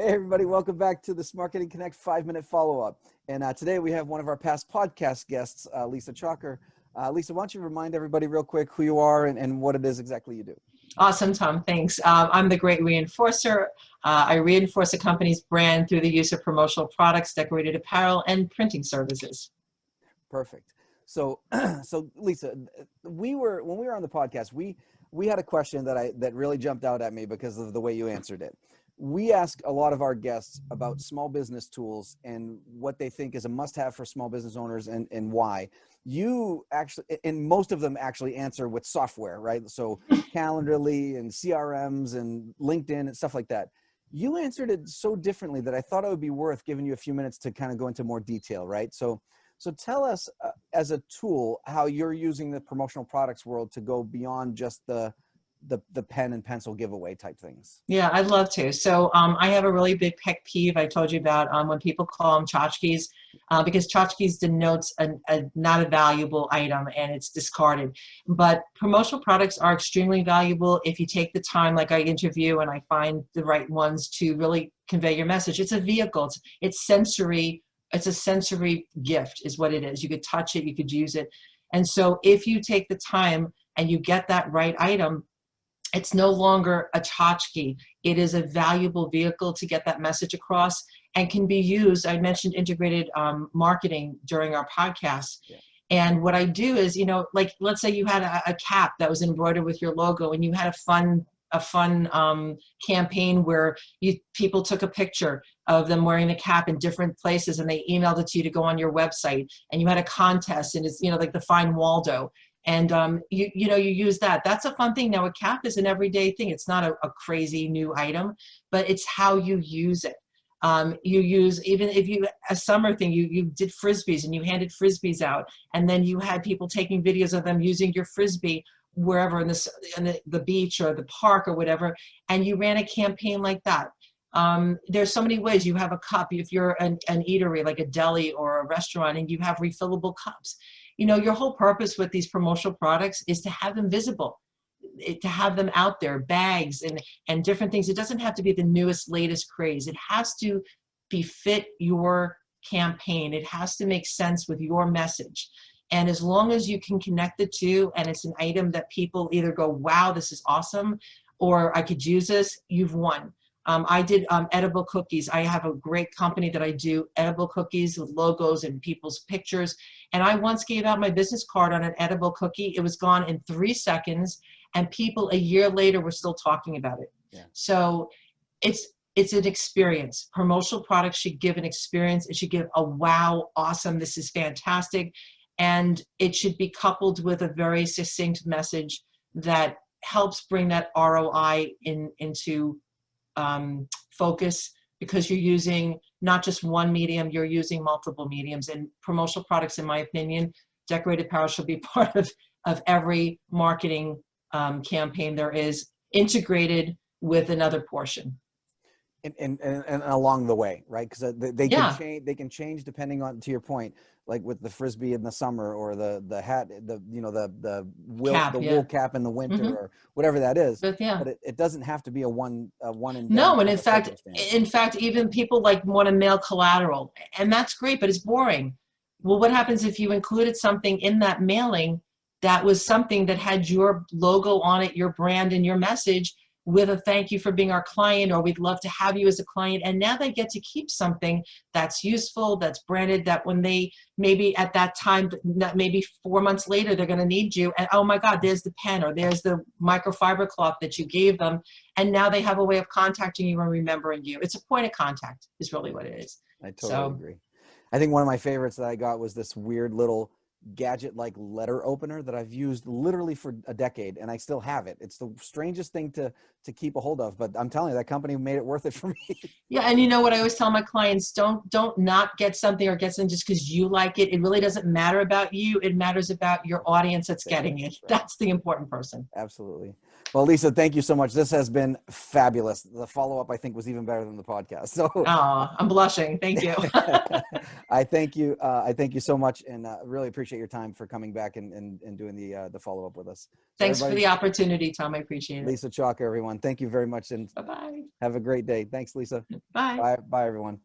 Hey everybody, welcome back to the Smarketing Connect 5-minute follow-up. And today we have one of our past podcast guests, Lisa Chalker. Lisa, why don't you remind everybody real quick who you are and what it is exactly you do? Awesome, Tom. Thanks. I'm the great reinforcer. I reinforce a company's brand through the use of promotional products, decorated apparel, and printing services. Perfect. So, so Lisa, when we were on the podcast, we had a question that really jumped out at me because of the way you answered it. We ask a lot of our guests about small business tools and what they think is a must-have for small business owners and why. You actually, and most of them actually answer with software, right? So Calendly and CRMs and LinkedIn and stuff like that. You answered it so differently that I thought it would be worth giving you a few minutes to kind of go into more detail, right? So tell us as a tool how you're using the promotional products world to go beyond just the pen and pencil giveaway type things. Yeah, I'd love to. So I have a really big pet peeve I told you about when people call them tchotchkes, because tchotchkes denotes not a valuable item and it's discarded. But promotional products are extremely valuable if you take the time, like I interview and I find the right ones to really convey your message. It's a vehicle. It's sensory. It's a sensory gift is what it is. You could touch it, you could use it. And so if you take the time and you get that right item, it's no longer a tchotchke. It is a valuable vehicle to get that message across and can be used. I mentioned integrated marketing during our podcast. Yeah. And what I do is, like let's say you had a cap that was embroidered with your logo and you had a fun campaign where people took a picture of them wearing the cap in different places and they emailed it to you to go on your website, and you had a contest and it's like the Find Waldo. And you use that. That's a fun thing. Now a cap is an everyday thing. It's not a crazy new item, but it's how you use it. You use, even if a summer thing, you did Frisbees and you handed Frisbees out, and then you had people taking videos of them using your Frisbee wherever in the beach or the park or whatever, and you ran a campaign like that. There's so many ways. You have a cup if you're an eatery like a deli or a restaurant, and you have refillable cups. Your whole purpose with these promotional products is to have them visible, to have them out there, bags and different things. It doesn't have to be the newest, latest craze. It has to befit your campaign. It has to make sense with your message. And as long as you can connect the two and it's an item that people either go, wow, this is awesome, or I could use this, you've won. I did edible cookies. I have a great company that I do edible cookies with logos and people's pictures. And I once gave out my business card on an edible cookie. It was gone in 3 seconds, and people a year later were still talking about it. Yeah. So it's an experience. Promotional products should give an experience. It should give a wow, awesome, this is fantastic. And it should be coupled with a very succinct message that helps bring that ROI into focus, because you're using not just one medium, you're using multiple mediums. And promotional products, in my opinion, decorated apparel should be part of every marketing campaign there is, integrated with another portion. And along the way, right? Because they can change depending on, to your point, like with the Frisbee in the summer, or the hat, the wool cap in the winter, or whatever that is. But it doesn't have to be a one and no. And in fact, even people want to mail collateral, and that's great, but it's boring. Well, what happens if you included something in that mailing that was something that had your logo on it, your brand and your message, with a thank you for being our client, or we'd love to have you as a client. And now they get to keep something that's useful, that's branded, that when they maybe at that time, maybe 4 months later, they're going to need you. And oh my God, there's the pen, or there's the microfiber cloth that you gave them. And now they have a way of contacting you and remembering you. It's a point of contact is really what it is. I totally agree. I think one of my favorites that I got was this weird little gadget-like letter opener that I've used literally for a decade, and I still have it. It's the strangest thing to keep a hold of, but I'm telling you, that company made it worth it for me. Yeah, and you know what I always tell my clients, don't not get something or get something just because you like it. It really doesn't matter about you. It matters about your audience that's getting it. Right. That's the important person. Absolutely. Well, Lisa, thank you so much. This has been fabulous. The follow-up, I think, was even better than the podcast. So Oh, I'm blushing. Thank you. I thank you. I thank you so much, and really appreciate your time for coming back and doing the follow-up with us. So Thanks for the opportunity, Tom. I appreciate it. Lisa Chalker, everyone. Thank you very much, and Bye-bye. have a great day. Thanks, Lisa. Bye. Bye. Bye, everyone.